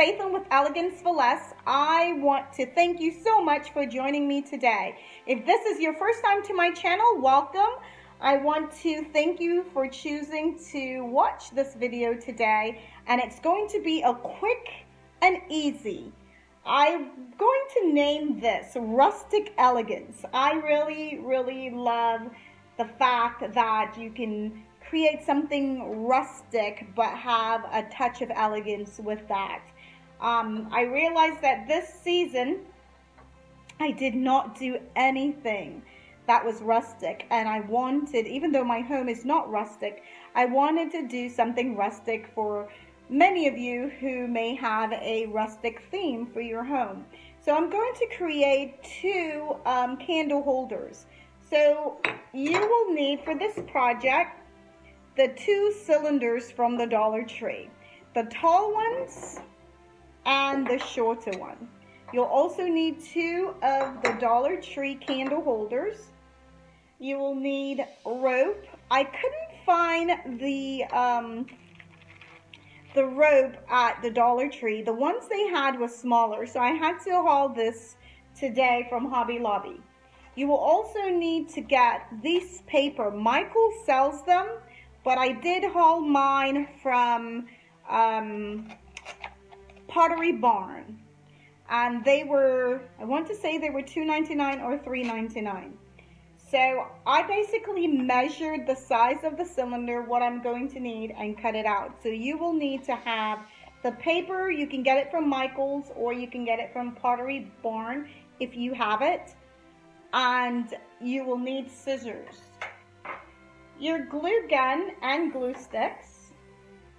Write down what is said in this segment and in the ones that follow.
Faithlyn with Elegance for Less. I want to thank you so much for joining me today. If this is your first time to my channel, welcome. I want to thank you for choosing to watch this video today, and it's going to be a quick and easy. I'm going to name this Rustic Elegance. I really love the fact that you can create something rustic but have a touch of elegance with that. I realized that this season I did not do anything that was rustic, and I wanted, even though my home is not rustic, I wanted to do something rustic for many of you who may have a rustic theme for your home. So I'm going to create two candle holders. So you will need for this project the two cylinders from the Dollar Tree, the tall ones and the shorter one. You'll also need two of the Dollar Tree candle holders. You will need rope. I couldn't find the rope at the Dollar Tree. The ones they had was smaller, so I had to haul this today from Hobby Lobby. You will also need to get this paper. Michael sells them, but I did haul mine from Pottery Barn, and they were, I want to say they were $2.99 or $3.99. So I basically measured the size of the cylinder, what I'm going to need, and cut it out. So you will need to have the paper. You can get it from Michael's or you can get it from Pottery Barn if you have it. And you will need scissors, your glue gun and glue sticks,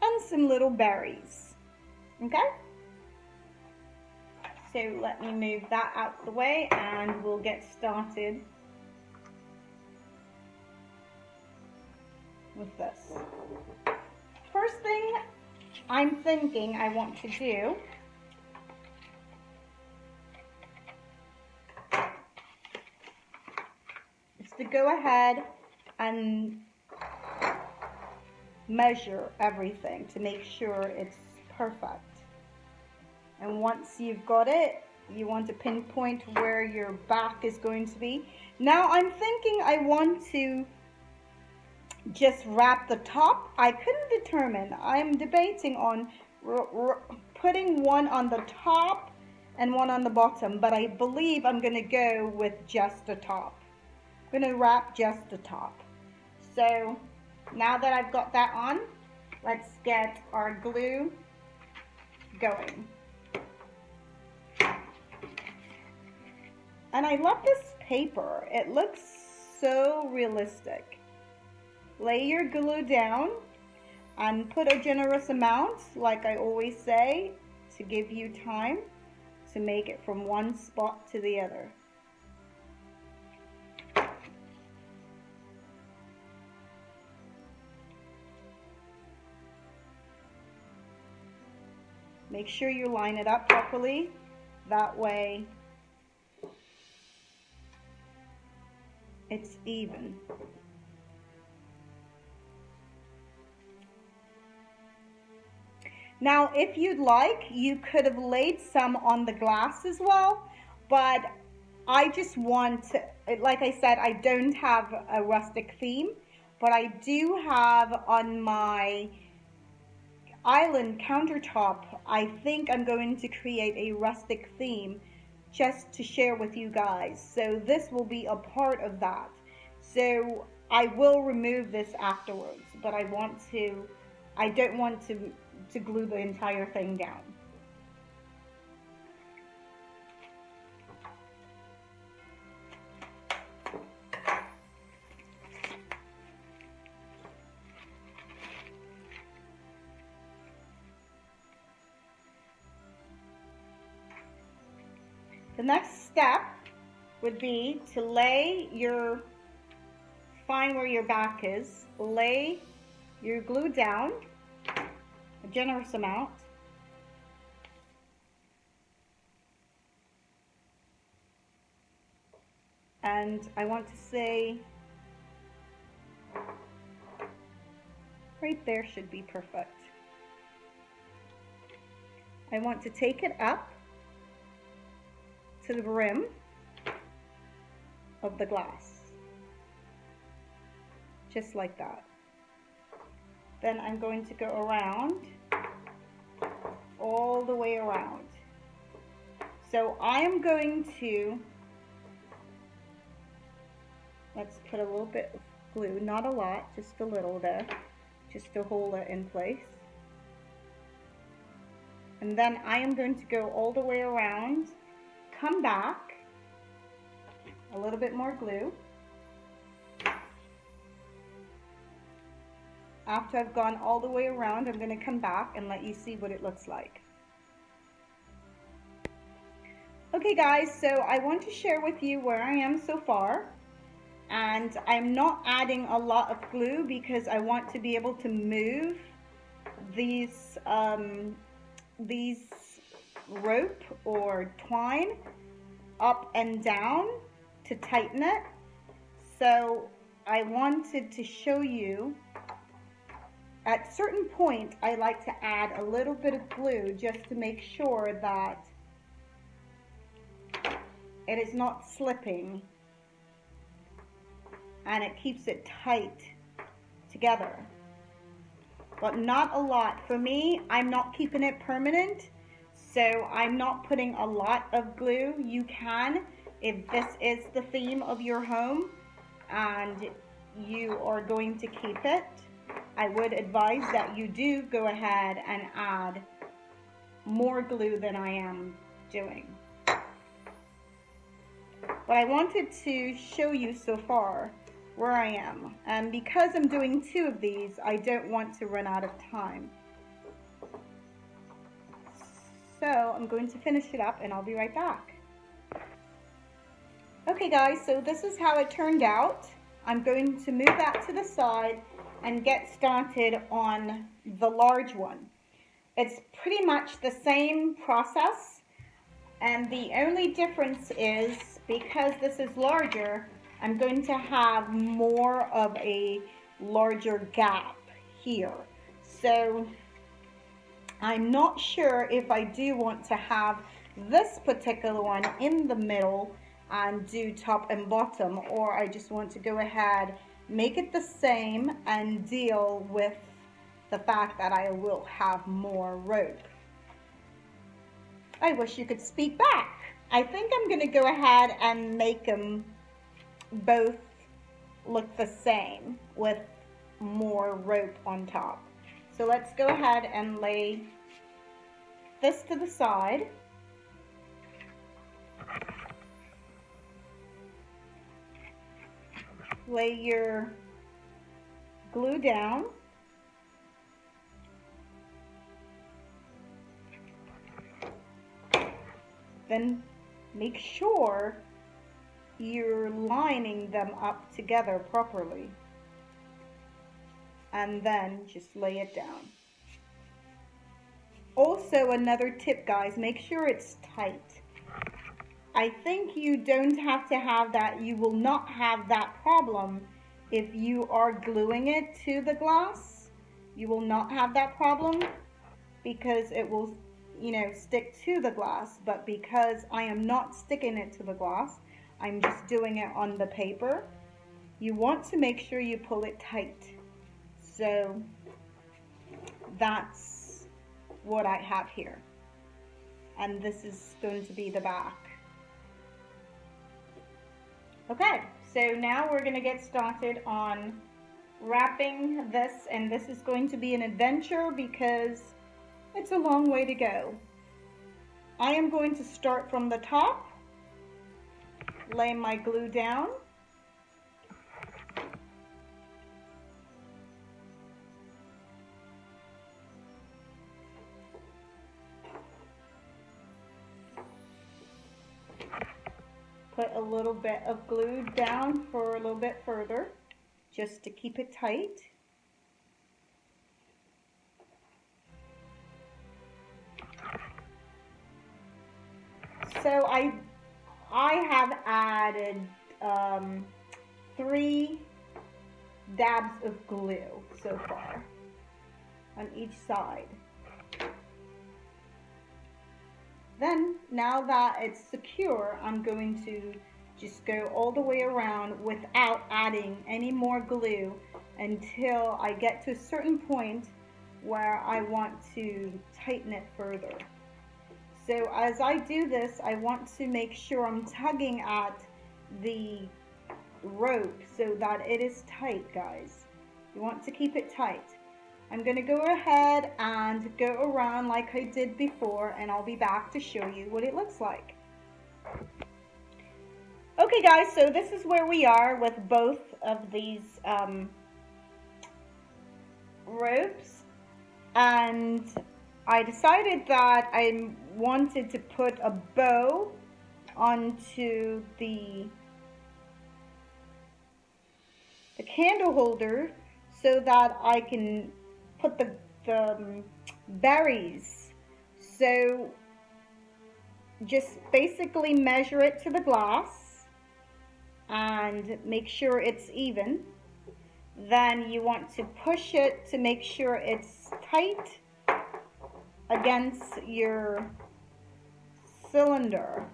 and some little berries. Okay? So let me move that out the way and we'll get started with this. First thing I'm thinking I want to do is to go ahead and measure everything to make sure it's perfect. And once you've got it, you want to pinpoint where your back is going to be. Now I'm thinking I want to just wrap the top. I couldn't determine. I'm debating on putting one on the top and one on the bottom, but I believe I'm going to go with just the top. I'm going to wrap just the top. So now that I've got that on, let's get our glue going. And I love this paper. It looks so realistic. Lay your glue down and put a generous amount, like I always say, to give you time to make it from one spot to the other. Make sure you line it up properly. That way it's even. Now, if you'd like, you could have laid some on the glass as well, but I just want to, like I said, I don't have a rustic theme, but I do have on my island countertop, I think I'm going to create a rustic theme just to share with you guys. So this will be a part of that. So I will remove this afterwards, but I don't want to glue the entire thing down. The next step would be to find where your back is, lay your glue down, a generous amount, and I want to say right there should be perfect. I want to take it up to the rim of the glass, just like that. Then I'm going to go around, all the way around. So I am going to, let's put a little bit of glue, not a lot, just a little there, just to hold it in place. And then I am going to go all the way around, come back, a little bit more glue. After I've gone all the way around, I'm going to come back and let you see what it looks like. Okay guys, so I want to share with you where I am so far. And I'm not adding a lot of glue because I want to be able to move these rope or twine up and down to tighten it. So I wanted to show you, at certain point I like to add a little bit of glue just to make sure that it is not slipping and it keeps it tight together, but not a lot. For me, I'm not keeping it permanent, so I'm not putting a lot of glue. You can, if this is the theme of your home and you are going to keep it, I would advise that you do go ahead and add more glue than I am doing. But I wanted to show you so far where I am, and because I'm doing 2 of these, I don't want to run out of time. So I'm going to finish it up and I'll be right back. Okay guys, so this is how it turned out. I'm going to move that to the side and get started on the large one. It's pretty much the same process, and the only difference is because this is larger, I'm going to have more of a larger gap here. So I'm not sure if I do want to have this particular one in the middle and do top and bottom, or I just want to go ahead, make it the same and deal with the fact that I will have more rope. I wish you could speak back. I think I'm going to go ahead and make them both look the same with more rope on top. So let's go ahead and lay this to the side. Lay your glue down. Then make sure you're lining them up together properly. And then just lay it down. Also, another tip guys, make sure it's tight. I think you don't have to have that, you will not have that problem if you are gluing it to the glass. You will not have that problem because it will, you know, stick to the glass, but because I am not sticking it to the glass, I'm just doing it on the paper, you want to make sure you pull it tight. So that's what I have here. And this is going to be the back. Okay, so now we're going to get started on wrapping this, and this is going to be an adventure because it's a long way to go. I am going to start from the top, lay my glue down, put a little bit of glue down for a little bit further just to keep it tight. So I have added 3 dabs of glue so far on each side. Then, now that it's secure, I'm going to just go all the way around without adding any more glue until I get to a certain point where I want to tighten it further. So as I do this, I want to make sure I'm tugging at the rope so that it is tight, guys. You want to keep it tight. I'm going to go ahead and go around like I did before, and I'll be back to show you what it looks like. Okay guys, so this is where we are with both of these ropes, and I decided that I wanted to put a bow onto the candle holder so that I can put the berries. So just basically measure it to the glass and make sure it's even. Then you want to push it to make sure it's tight against your cylinder.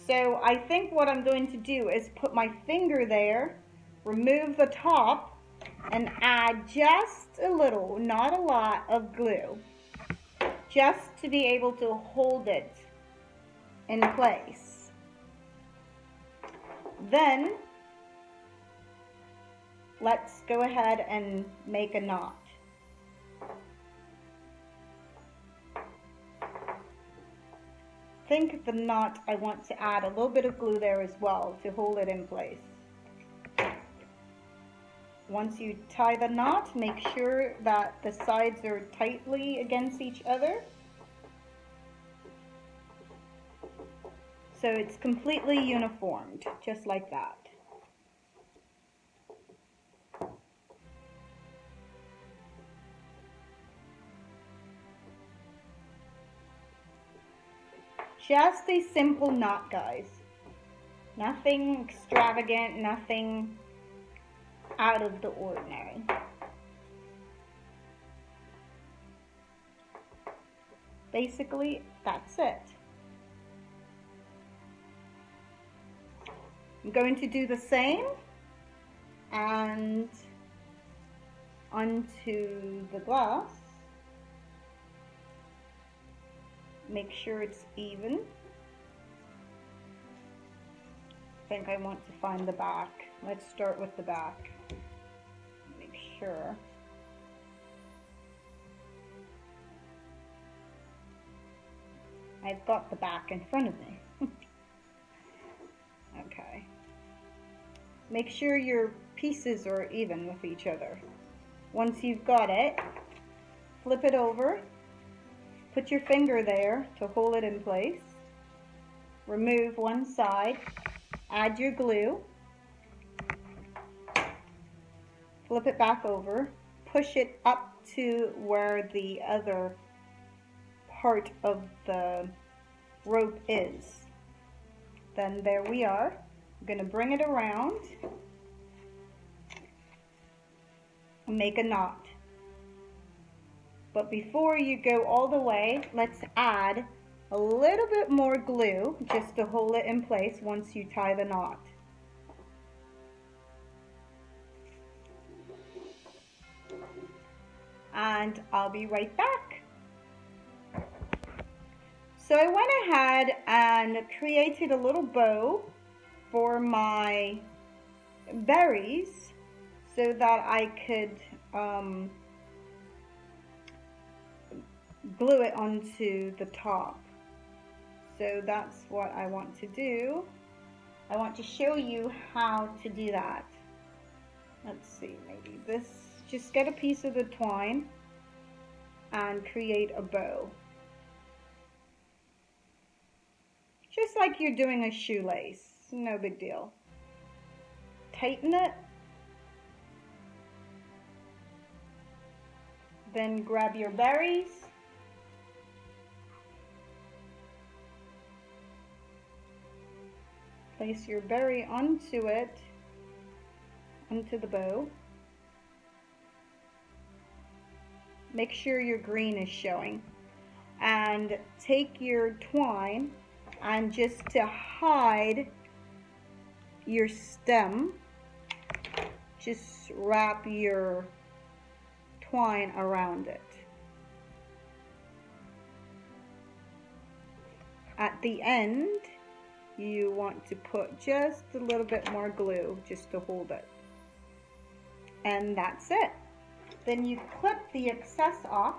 So I think what I'm going to do is put my finger there, remove the top, and add just a little, not a lot, of glue, just to be able to hold it in place. Then let's go ahead and make a knot. I think the knot, I want to add a little bit of glue there as well to hold it in place. Once you tie the knot, make sure that the sides are tightly against each other, so it's completely uniformed, just like that. Just a simple knot, guys. Nothing extravagant, nothing out of the ordinary. Basically, that's it. I'm going to do the same and onto the glass. Make sure it's even. I think I want to find the back. Let's start with the back. Make sure. I've got the back in front of me. Okay. Make sure your pieces are even with each other. Once you've got it, flip it over. Put your finger there to hold it in place. Remove one side. Add your glue. Flip it back over. Push it up to where the other part of the rope is. Then there we are. I'm going to bring it around and make a knot. But before you go all the way, let's add a little bit more glue just to hold it in place once you tie the knot. And I'll be right back. So I went ahead and created a little bow for my berries so that I could glue it onto the top. So that's what I want to do. I want to show you how to do that. Let's see, maybe this, just get a piece of the twine and create a bow. Just like you're doing a shoelace, no big deal. Tighten it. Then grab your berries. Place your berry onto it, onto the bow. Make sure your green is showing. and take your twine and just to hide your stem, just wrap your twine around it. At the end, you want to put just a little bit more glue just to hold it. And that's it. Then you clip the excess off,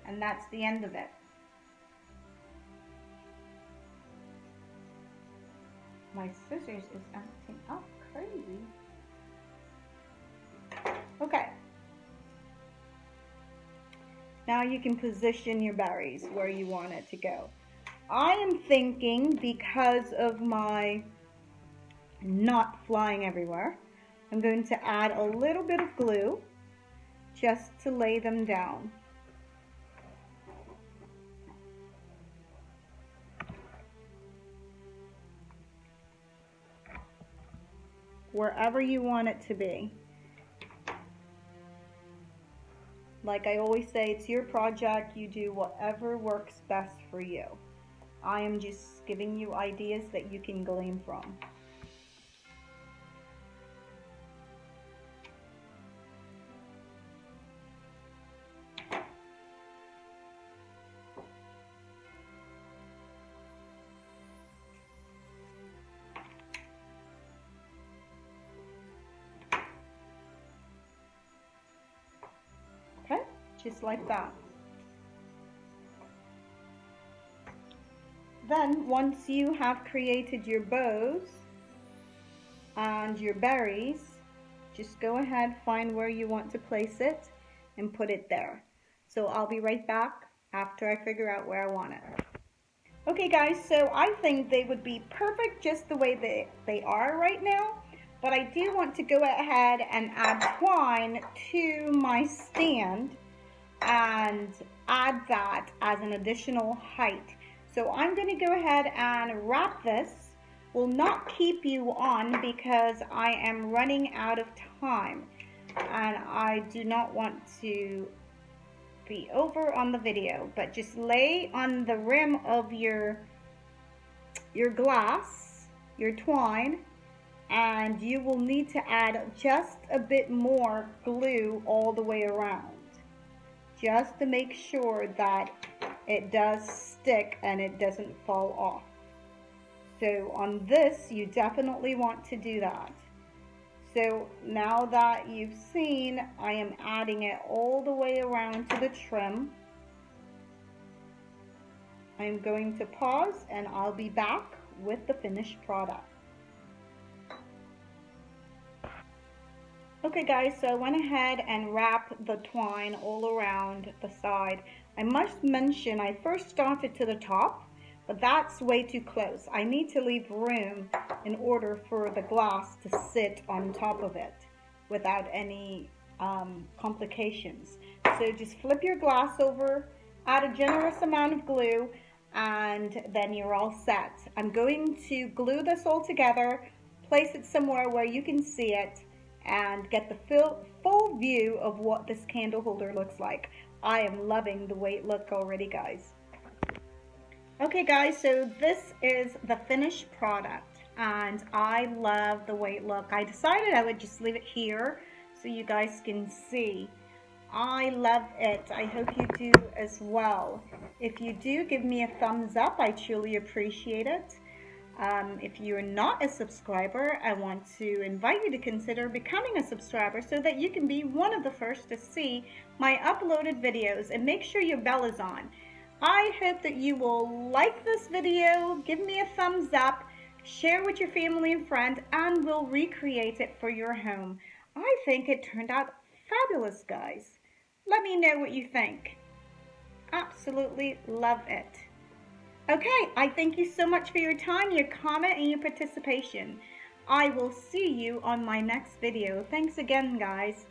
and that's the end of it. My scissors is acting up crazy. Okay. Now you can position your berries where you want it to go. I am thinking, because of my not flying everywhere, I'm going to add a little bit of glue just to lay them down. Wherever you want it to be. Like I always say, it's your project. You do whatever works best for you. I am just giving you ideas that you can glean from. Okay, just like that. Then, once you have created your bows and your berries, just go ahead, find where you want to place it and put it there. So I'll be right back after I figure out where I want it. Okay guys, so I think they would be perfect just the way they are right now, but I do want to go ahead and add twine to my stand and add that as an additional height. So I'm going to go ahead and wrap this. Will not keep you on because I am running out of time and I do not want to be over on the video, but just lay on the rim of your glass, your twine, and you will need to add just a bit more glue all the way around, just to make sure that it does stick and it doesn't fall off. So on this, you definitely want to do that. So now that you've seen, I am adding it all the way around to the trim. I'm going to pause and I'll be back with the finished product. Okay guys, so I went ahead and wrapped the twine all around the side. I must mention I first started to the top, but that's way too close. I need to leave room in order for the glass to sit on top of it without any complications. So just flip your glass over, add a generous amount of glue, and then you're all set. I'm going to glue this all together, place it somewhere where you can see it, and get the full view of what this candle holder looks like. I am loving the way it looks already, guys. Okay guys, so this is the finished product and I love the way it looks. I decided I would just leave it here so you guys can see. I love it. I hope you do as well. If you do, give me a thumbs up. I truly appreciate it. If you're not a subscriber, I want to invite you to consider becoming a subscriber so that you can be one of the first to see my uploaded videos, and make sure your bell is on. I hope that you will like this video, give me a thumbs up, share with your family and friends, and we'll recreate it for your home. I think it turned out fabulous, guys. Let me know what you think. Absolutely love it. Okay, I thank you so much for your time, your comment, and your participation. I will see you on my next video. Thanks again, guys.